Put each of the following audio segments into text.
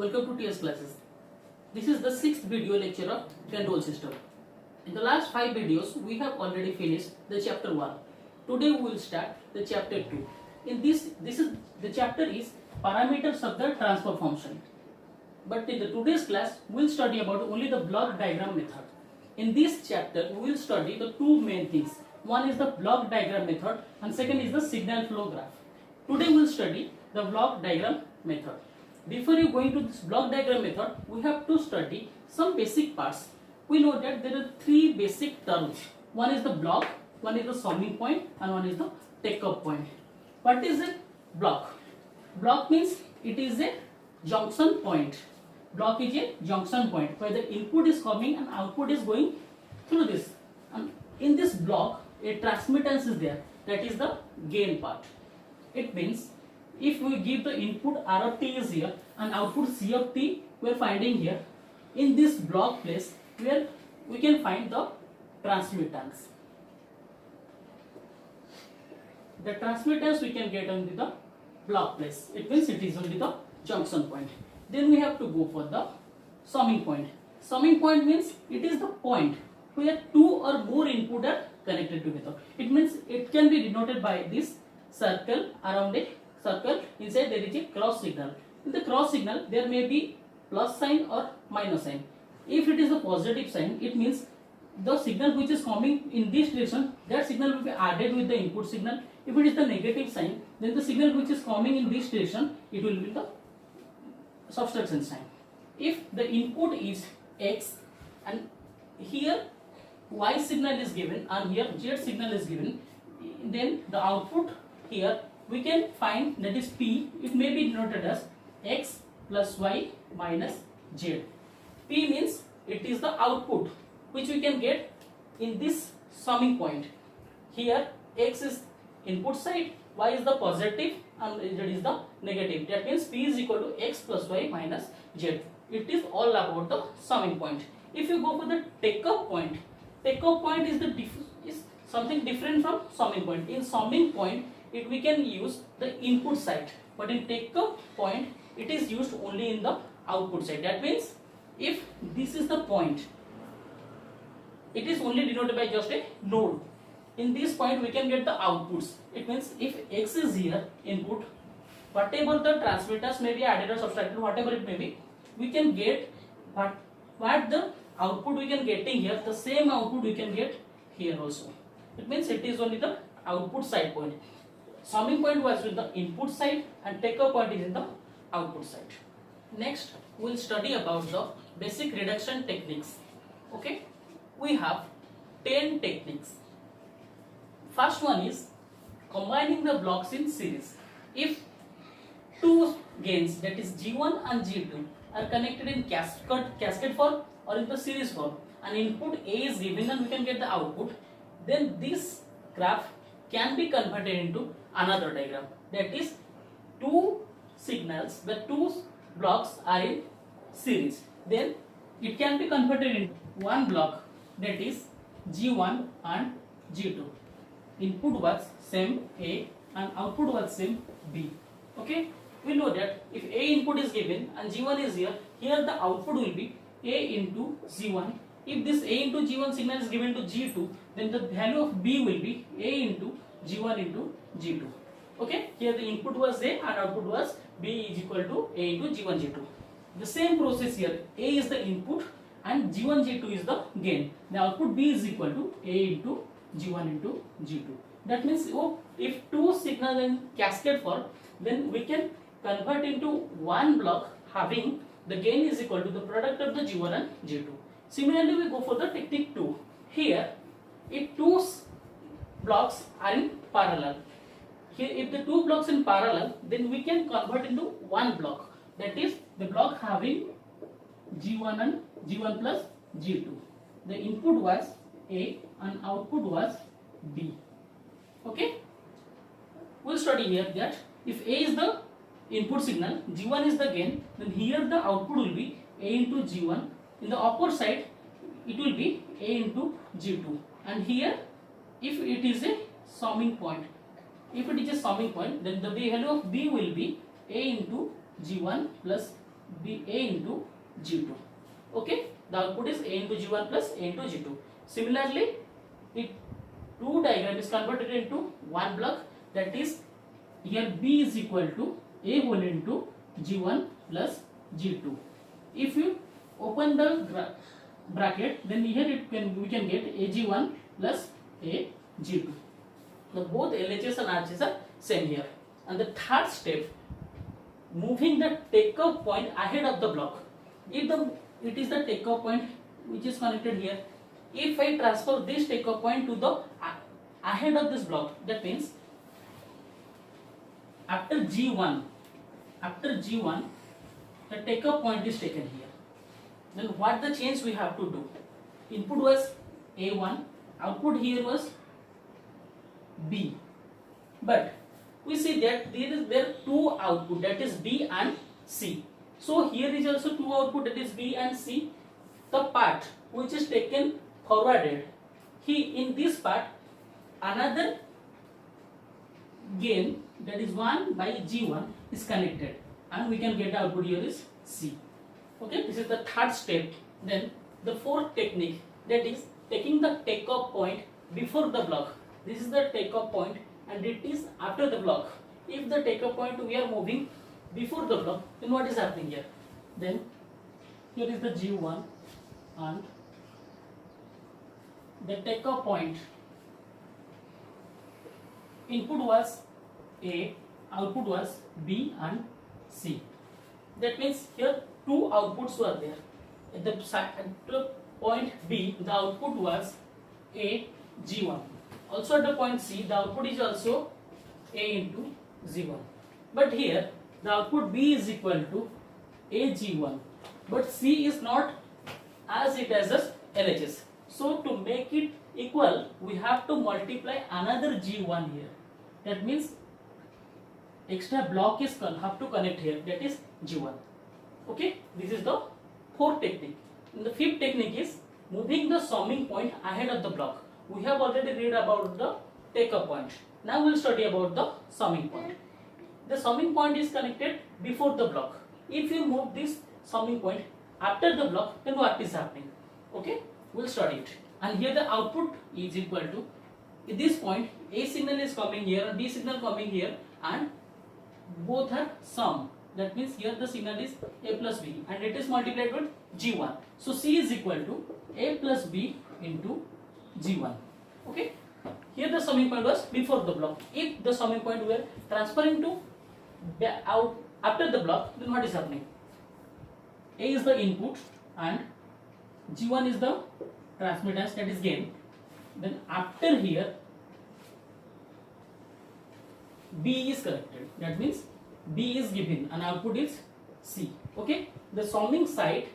welcome to TS classes. This is the 6th video lecture of control system. In the last 5 videos, we have already finished the chapter 1. Today we will start the chapter 2. In this the chapter is parameters of the transfer function. But in the today's class, we will study about only the block diagram method. In this chapter, we will study the two main things. One is the block diagram method and second is the signal flow graph. Today we will study the block diagram method. Before you go into this block diagram method, we have to study some basic parts. We know that there are 3 basic terms. One is the block, one is the summing point and one is the take-up point. What is a block? Block means it is a junction point. Block is a junction point where the input is coming and output is going through this. And in this block, a transmittance is there. That is the gain part. It means if we give the input R of t is here and output C of t we are finding here, in this block place where we can find the transmittance. The transmittance we can get on the block place. It means it is only the junction point. Then we have to go for the summing point. Summing point means it is the point where 2 or more input are connected together. It means it can be denoted by this circle. Around a circle inside there is a cross signal. In the cross signal there may be plus sign or minus sign. If it is a positive sign, it means the signal which is coming in this direction, that signal will be added with the input signal. If it is the negative sign, then the signal which is coming in this direction, it will be the subtraction sign. If the input is X and here Y signal is given and here Z signal is given, then the output here we can find, that is P. It may be denoted as X plus Y minus Z. P means it is the output which we can get in this summing point. Here X is input side, Y is the positive and Z is the negative. That means P is equal to X plus Y minus Z. It is all about the summing point. If you go for the take-up point is something different from summing point. In summing point, we can use the input side, but in take-up point, it is used only in the output side. That means if this is the point, it is only denoted by just a node. In this point, we can get the outputs. It means if X is here, input, whatever the transmitters may be added or subtracted, whatever it may be, we can get what the output we can getting here, the same output we can get here also. It means it is only the output side point. Summing point was with the input side and take-up point is in the output side. Next, we will study about the basic reduction techniques. Okay, we have 10 techniques. First one is combining the blocks in series. If two gains, that is G1 and G2, are connected in cascade form or in the series form, and input A is given and we can get the output, then this graph can be converted into another diagram. That is, two signals, the two blocks are in series. Then it can be converted into one block, that is G1 and G2. Input was same A and output was same B. Okay, we know that if A input is given and G1 is here, here the output will be A into G1. If this A into G1 signal is given to G2, then the value of B will be A into G1 into G2. Okay, here the input was A and output was B is equal to A into G1 G2. The same process here, A is the input and G1 G2 is the gain. The output B is equal to A into G1 into G2. That means if two signals in cascade form, then we can convert into one block having the gain is equal to the product of the G1 and G2. Similarly, we go for the technique 2. Here, if two blocks are in parallel, here if the two blocks in parallel, then we can convert into one block. That is the block having G1 and G1 plus G2. The input was A and output was B. Okay, we'll study here that if A is the input signal, G1 is the gain, then here the output will be A into G1. In the upper side, it will be A into G2. And here, if it is a summing point, then the value of B will be A into G1 plus be A into G2. Okay, the output is A into G1 plus A into G2. Similarly, it two diagram is converted into one block, that is here B is equal to A whole into G1 plus G2. If you open the bracket, then here we can get AG1 plus AG2. The both LHS and RHS are same here. And the third step, moving the takeoff point ahead of the block. If it is the takeoff point which is connected here, if I transfer this takeoff point to the ahead of this block, that means after G1, the takeoff point is taken here. Then what the change we have to do? Input was A1, output here was B, but we see that there are two output, that is B and C. So here is also two output, that is B and C. The part which is taken forwarded, in this part another gain, that is 1 by G1 is connected, and we can get the output here is C. Okay, this is the third step. Then the fourth technique, that is taking the takeoff point before the block. This is the takeoff point and it is after the block. If the takeoff point we are moving before the block, then what is happening here? Then here is the G1 and the takeoff point. Input was A, output was B and C. That means here two outputs were there. At the point B, the output was A G1. Also at the point C, the output is also A into G1. But here the output B is equal to A G1, but C is not as it as a LHS. So to make it equal, we have to multiply another G1 here. That means extra block is have to connect here, that is G1. Okay, this is the fourth technique. And the fifth technique is moving the summing point ahead of the block. We have already read about the takeoff point. Now we will study about the summing point. The summing point is connected before the block. If you move this summing point after the block, then what is happening? Okay, we will study it. And here the output is equal to, at this point A signal is coming here and B signal coming here, and both are sum. That means here the signal is A plus B and it is multiplied with G1. So C is equal to A plus B into G1. Okay, here the summing point was before the block. If the summing point were transferring to out after the block, then what is happening? A is the input and G1 is the transmittance, that is gain. Then after here B is collected, that means B is given and output is C. Okay, the summing side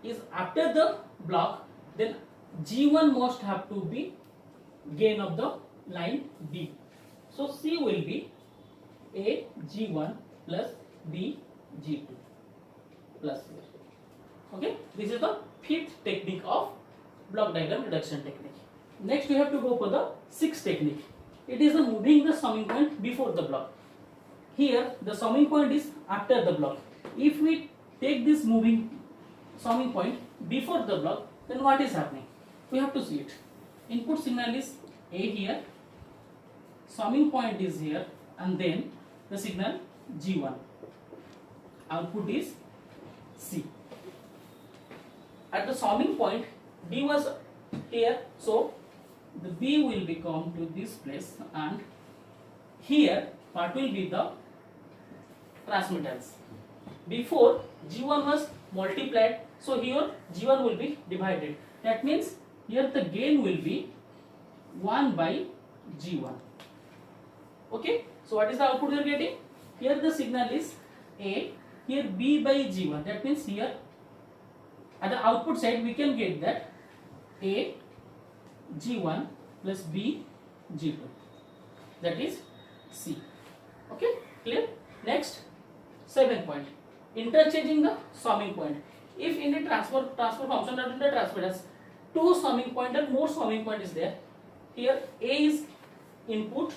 is after the block, then G1 must have to be gain of the line B. So C will be A G1 plus B G2 plus here. Okay, this is the fifth technique of block diagram reduction technique. Next we have to go for the sixth technique. It is the moving the summing point before the block. Here the summing point is after the block. If we take this moving summing point before the block, then what is happening? We have to see it. Input signal is A here, summing point is here, and then the signal G1. Output is C. At the summing point, B was here, so the B will become to this place, and here what will be the transmittance. Before G1 was multiplied, so here G1 will be divided. That means here the gain will be 1 by G1. Okay, so what is the output you are getting? Here the signal is A, here B by G1. That means here at the output side we can get that A G1 plus B G2, that is C. Okay, clear? Next, 7th point, interchanging the summing point. If in the transfer function or in the transmittance, two summing point and more summing point is there. Here A is input,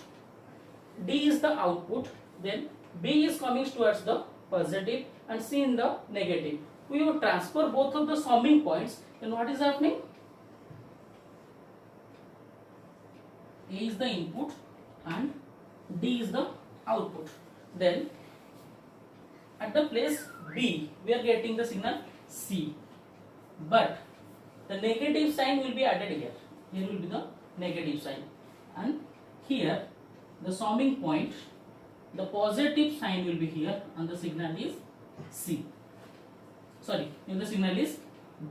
D is the output, then B is coming towards the positive and C in the negative. We will transfer both of the summing points. Then what is happening? A is the input and D is the output. Then at the place B, we are getting the signal C. But the negative sign will be added here. Here will be the negative sign. And here, the summing point, the positive sign will be here and the signal is C. Sorry, and the signal is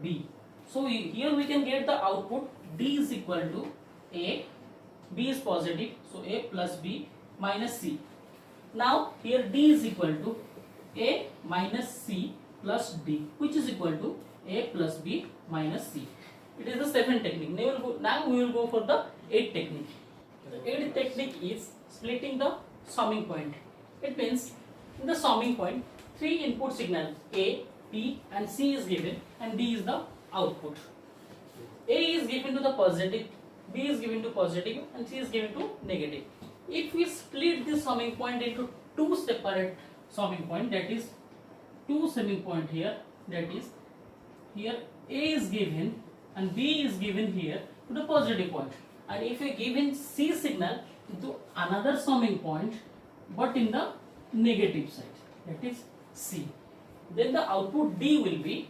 B. So here we can get the output D is equal to A, B is positive, so A plus B minus C. Now here D is equal to A minus C plus D, which is equal to A plus B minus C. It is the 7th technique. Now we will go for the 8th technique. The 8th technique is splitting the summing point. It means in the summing point, 3 input signal A, B and C is given and D is the output. A is given to the positive, B is given to positive and C is given to negative. If we split this summing point into 2 separate summing point, that is 2 summing point here, that is here A is given and B is given here to the positive point. And if we give in C signal to another summing point but in the negative side, that is C, then the output D will be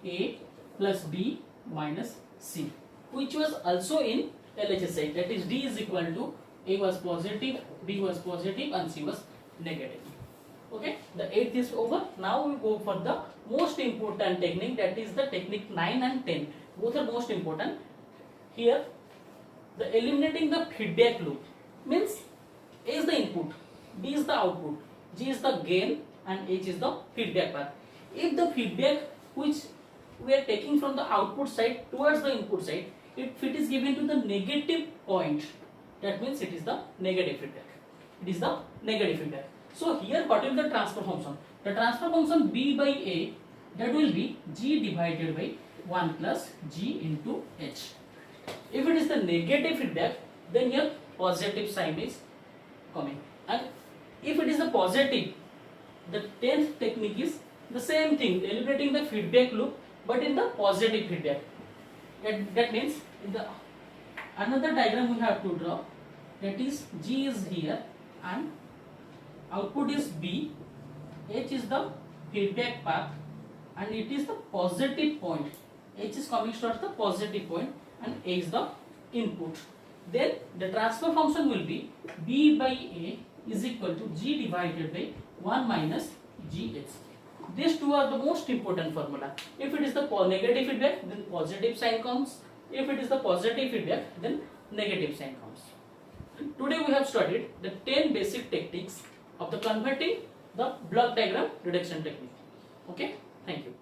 A plus B minus C, which was also in LHS, that is D is equal to A was positive, B was positive and C was negative. Okay, the 8th is over. Now we go for the most important technique, that is the technique 9 and 10. Both are most important. Here, the eliminating the feedback loop means A is the input, B is the output, G is the gain and H is the feedback path. If the feedback which we are taking from the output side towards the input side, if it is given to the negative point, that means it is the negative feedback. It is the negative feedback. So here what is the transfer function? The transfer function B by A, that will be G divided by 1 plus G into H. If it is the negative feedback, then here positive sign is coming. And if it is the positive, the 10th technique is the same thing, eliminating the feedback loop but in the positive feedback. That means in the another diagram we have to draw, that is G is here and output is B, H is the feedback path and it is the positive point. H is coming towards the positive point and A is the input. Then the transfer function will be B by A is equal to G divided by 1 minus GH. These two are the most important formula. If it is the negative feedback, then positive sign comes. If it is the positive feedback, then negative sign comes. Today we have studied the 10 basic techniques of the converting the block diagram reduction technique. Okay, thank you.